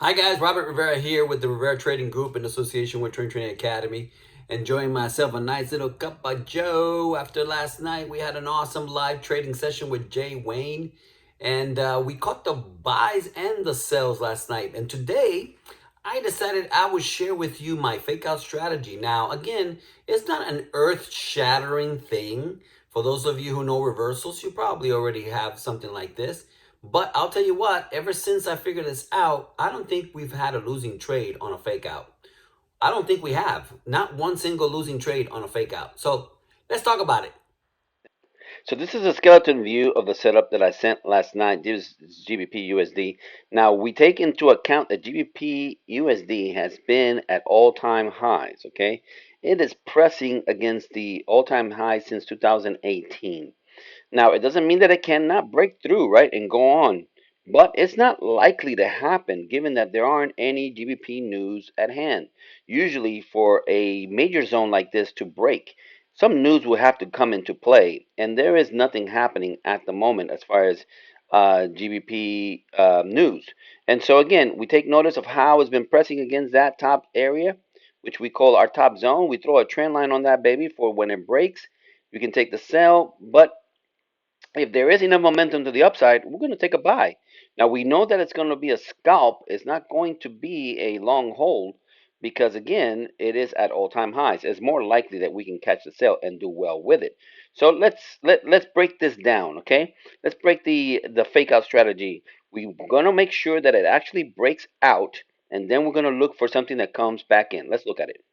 Hi guys, Robert Rivera here with the Rivera Trading Group in association with Trading Academy. Enjoying myself a nice little cup of Joe. After last night, we had an awesome live trading session with Jay Wayne, and we caught the buys and the sells last night. And today, I decided I would share with you my fake out strategy. Now, again, it's not an earth-shattering thing. For those of you who know reversals, you probably already have something like this. But I'll tell you what, ever since I figured this out, I don't think we've had a losing trade on a fake out. I don't think we have. Not one single losing trade on a fake out. So let's talk about it. So this is a skeleton view of the setup that I sent last night. This is GBP USD. Now we take into account that GBP USD has been at all-time highs. Okay, it is pressing against the all-time high since 2018. Now it doesn't mean that it cannot break through, right, and go on, but it's not likely to happen given that there aren't any GBP news at hand. Usually, for a major zone like this to break, some news will have to come into play, and there is nothing happening at the moment as far as GBP news. And so, again, we take notice of how it's been pressing against that top area, which we call our top zone. We throw a trend line on that baby for when it breaks. We can take the sell, but if there is enough momentum to the upside, we're going to take a buy. Now we know that it's going to be a scalp. It's not going to be a long hold because again, it is at all-time highs. It's more likely that we can catch the sale and do well with it. So let's break this down, okay? Let's break the fake out strategy. We're going to make sure that it actually breaks out, and then we're going to look for something that comes back in. Let's look at it.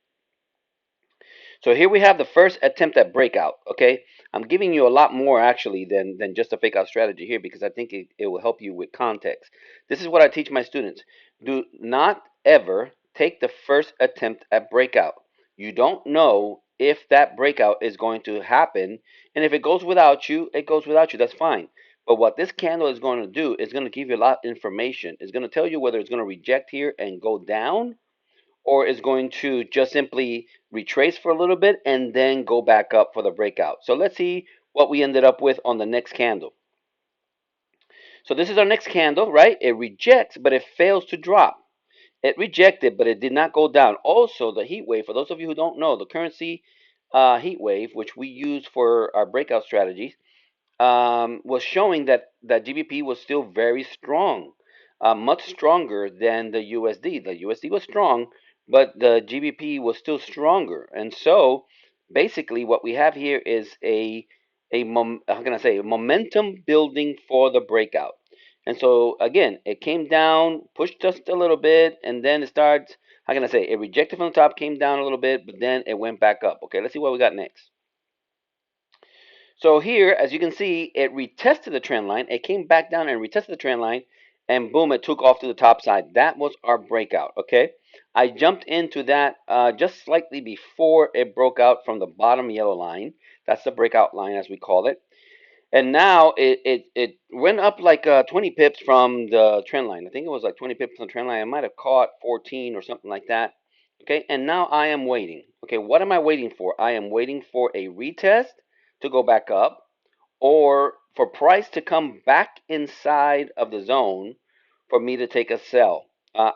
So here we have the first attempt at breakout. Okay, I'm giving you a lot more actually than just a fake out strategy here because I think it will help you with context. This is what I teach my students. Do not ever take the first attempt at breakout. You don't know if that breakout is going to happen, and if it goes without you, it goes without you. That's fine. But what this candle is going to do is going to give you a lot of information. It's going to tell you whether it's going to reject here and go down, or is going to just simply retrace for a little bit and then go back up for the breakout. So let's see what we ended up with on the next candle. So this is our next candle, right? It rejects, but it fails to drop. It rejected, but it did not go down. Also, the heat wave, for those of you who don't know, the currency heat wave, which we use for our breakout strategies, was showing that GBP was still very strong, much stronger than the USD. The USD was strong, but the GBP was still stronger. And so, basically, what we have here is how can I say, a momentum building for the breakout. And so, again, it came down, pushed just a little bit, and then it starts. How can I say? It rejected from the top, came down a little bit, but then it went back up. Okay, let's see what we got next. So here, as you can see, it retested the trend line. It came back down and retested the trend line, and boom, it took off to the top side. That was our breakout, okay? I jumped into that just slightly before it broke out from the bottom yellow line. That's the breakout line, as we call it. And now it went up like 20 pips from the trend line. I think it was like 20 pips from the trend line. I might have caught 14 or something like that. Okay, and now I am waiting. Okay, what am I waiting for? I am waiting for a retest to go back up or for price to come back inside of the zone for me to take a sell.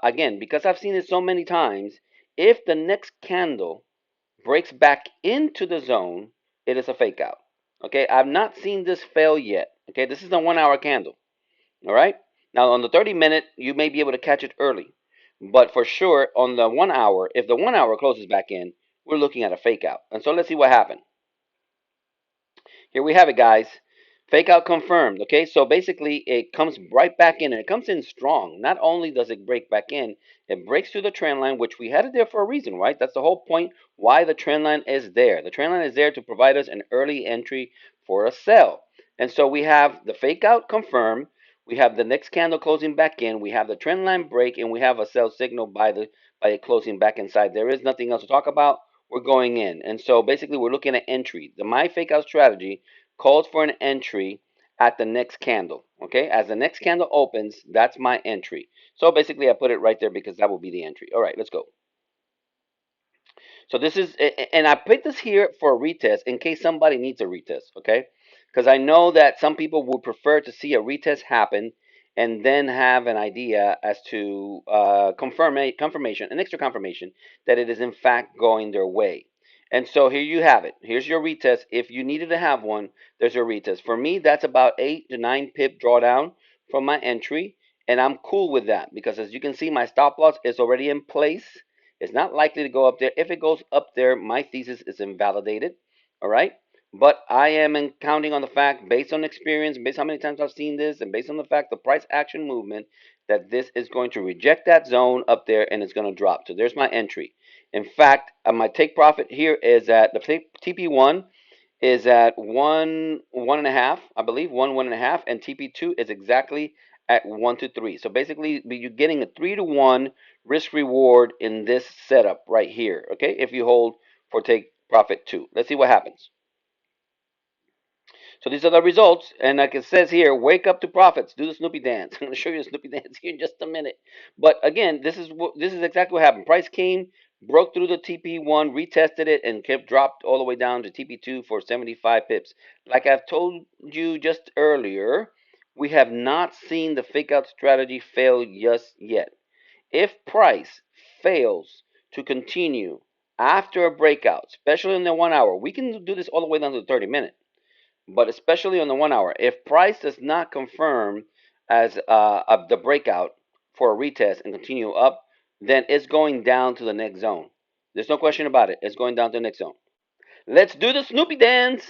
Again, because I've seen it so many times, if the next candle breaks back into the zone, it is a fake out. Okay, I've not seen this fail yet. Okay, this is a 1 hour candle. All right, now on the 30-minute, you may be able to catch it early, but for sure on the 1 hour, if the 1 hour closes back in, we're looking at a fake out. And so let's see what happened. Here we have it, guys. Fake out confirmed. Okay, so basically it comes right back in and it comes in strong. Not only does it break back in, it breaks through the trend line, which we had it there for a reason, right? That's the whole point why the trend line is there. The trend line is there to provide us an early entry for a sell. And so we have the fake out confirmed. We have the next candle closing back in. We have the trend line break, and we have a sell signal by it closing back inside. There is nothing else to talk about. We're going in. And so basically we're looking at entry. The my fake out strategy calls for an entry at the next candle. Okay, as the next candle opens, that's my entry. So basically I put it right there because that will be the entry. All right, let's go. So this is, and I put this here for a retest in case somebody needs a retest, okay? Because I know that some people would prefer to see a retest happen and then have an idea as to confirmation, an extra confirmation that it is in fact going their way. And so here you have it. Here's your retest. If you needed to have one, there's your retest. For me, that's about 8 to 9 pip drawdown from my entry, and I'm cool with that because as you can see, my stop loss is already in place. It's not likely to go up there. If it goes up there, my thesis is invalidated. All right. But I am counting on the fact, based on experience, based on how many times I've seen this, and based on the fact the price action movement, that this is going to reject that zone up there and it's going to drop. So there's my entry. In fact, my take profit here is at the TP1 is at one and a half, I believe, one and a half, and TP2 is exactly at 1 to 3. So basically, you're getting a 3 to 1 risk reward in this setup right here. Okay, if you hold for take profit 2, let's see what happens. So these are the results, and like it says here, wake up to profits, do the Snoopy dance. I'm going to show you the Snoopy dance here in just a minute. But again, this is exactly what happened. Price came, broke through the TP1, retested it, and kept dropped all the way down to TP2 for 75 pips. Like I've told you just earlier, we have not seen the fake out strategy fail just yet. If price fails to continue after a breakout, especially in the 1 hour, we can do this all the way down to the 30-minute. But especially on the 1 hour, if price does not confirm as the breakout for a retest and continue up, then it's going down to the next zone. There's no question about it. It's going down to the next zone. Let's do the Snoopy dance.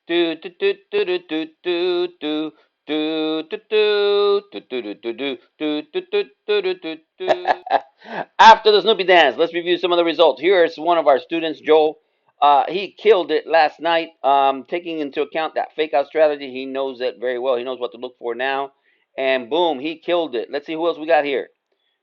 Do do do do do do do do. Do, do, do, do, do, do, do, do, do, do, do, do, do, do. After the Snoopy dance, let's review some of the results. Here's one of our students, Joel. He killed it last night. Taking into account that fake out strategy, he knows it very well. He knows what to look for now. And boom, he killed it. Let's see who else we got here.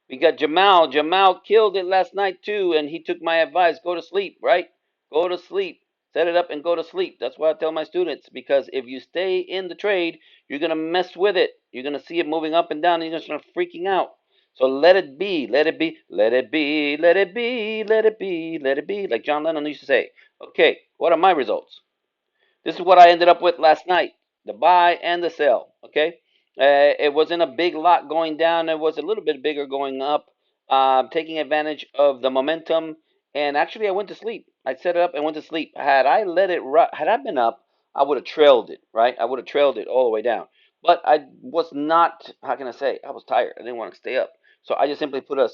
We got Jamal. Jamal killed it last night too, and he took my advice. Go to sleep, right? Go to sleep. Set it up and go to sleep. That's what I tell my students, because if you stay in the trade, you're gonna mess with it. You're gonna see it moving up and down, and you're gonna start freaking out. So let it be, let it be, let it be, let it be, let it be, let it be, like John Lennon used to say. Okay, what are my results? This is what I ended up with last night: the buy and the sell. Okay, it wasn't a big lot going down. It was a little bit bigger going up, taking advantage of the momentum. And actually, I went to sleep. I set it up and went to sleep. Had I let it, had I been up, I would have trailed it. Right, I would have trailed it all the way down. But I was not. How can I say? I was tired. I didn't want to stay up. So I just simply put a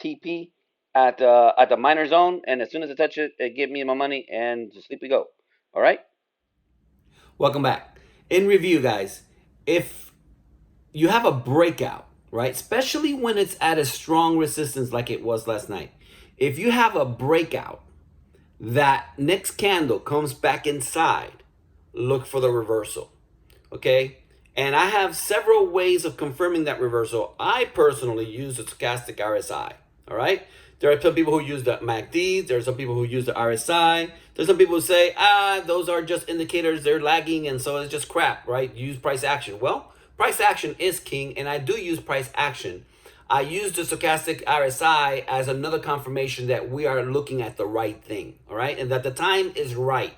TP at the minor zone, and as soon as I touch it, it gave me my money, and to sleep we go. All right. Welcome back. In review, guys, if you have a breakout, right, especially when it's at a strong resistance like it was last night, if you have a breakout, that next candle comes back inside, look for the reversal. Okay? And I have several ways of confirming that reversal. I personally use the Stochastic RSI. All right? There are some people who use the MACD. There are some people who use the RSI. There's some people who say, those are just indicators. They're lagging, and so it's just crap, right? Use price action. Well, price action is king, and I do use price action. I use the Stochastic RSI as another confirmation that we are looking at the right thing, all right? And that the time is right.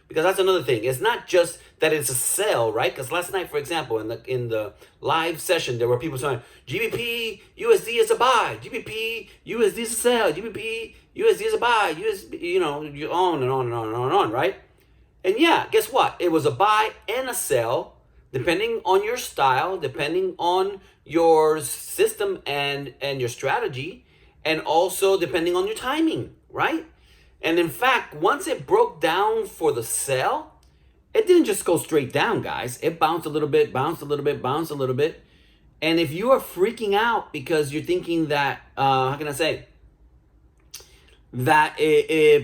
Because that's another thing. It's not just that it's a sell, right? Because last night, for example, in the live session, there were people saying GBP USD is a buy, GBP USD is a sell, GBP USD is a buy, you know, you on and on and on and on and on, right? And yeah, guess what? It was a buy and a sell, depending on your style, depending on your system and your strategy, and also depending on your timing, right? And in fact, once it broke down for the sell, it didn't just go straight down, guys. It bounced a little bit, bounced a little bit, bounced a little bit. And if you are freaking out because you're thinking that, how can I say, that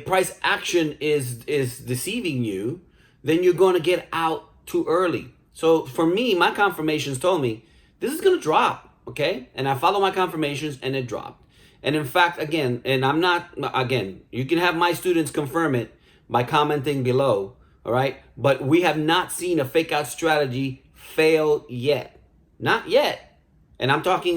price action is deceiving you, then you're going to get out too early. So for me, my confirmations told me this is going to drop, okay? And I follow my confirmations and it dropped. And in fact, again, you can have my students confirm it by commenting below, all right? But we have not seen a fake out strategy fail yet. Not yet. And I'm talking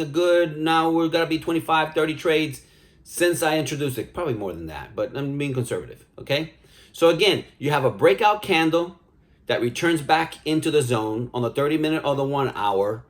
now we're going to be 25, 30 trades since I introduced it. Probably more than that, but I'm being conservative, okay? So again, you have a breakout candle that returns back into the zone on the 30-minute or the 1 hour.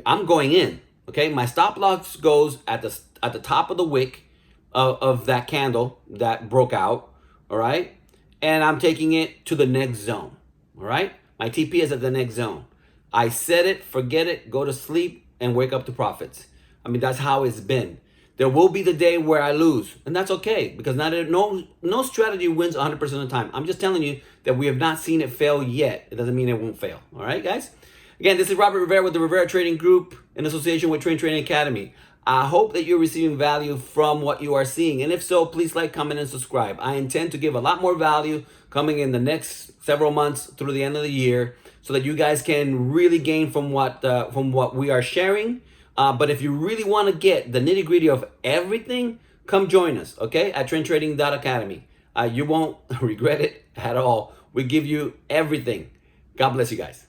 I'm going in. Okay, my stop loss goes at the top of the wick of that candle that broke out. All right, and I'm taking it to the next zone. All right, my TP is at the next zone. I set it, forget it, go to sleep, and wake up to profits. I mean, that's how it's been. There will be the day where I lose, and that's okay, because no strategy wins 100% of the time. I'm just telling you that we have not seen it fail yet. It doesn't mean it won't fail. All right, guys? Again, this is Robert Rivera with the Rivera Trading Group in association with Training Academy. I hope that you're receiving value from what you are seeing. And if so, please like, comment, and subscribe. I intend to give a lot more value coming in the next several months through the end of the year so that you guys can really gain from what we are sharing. But if you really want to get the nitty gritty of everything, come join us, okay, at trendtrading.academy. You won't regret it at all. We give you everything. God bless you guys.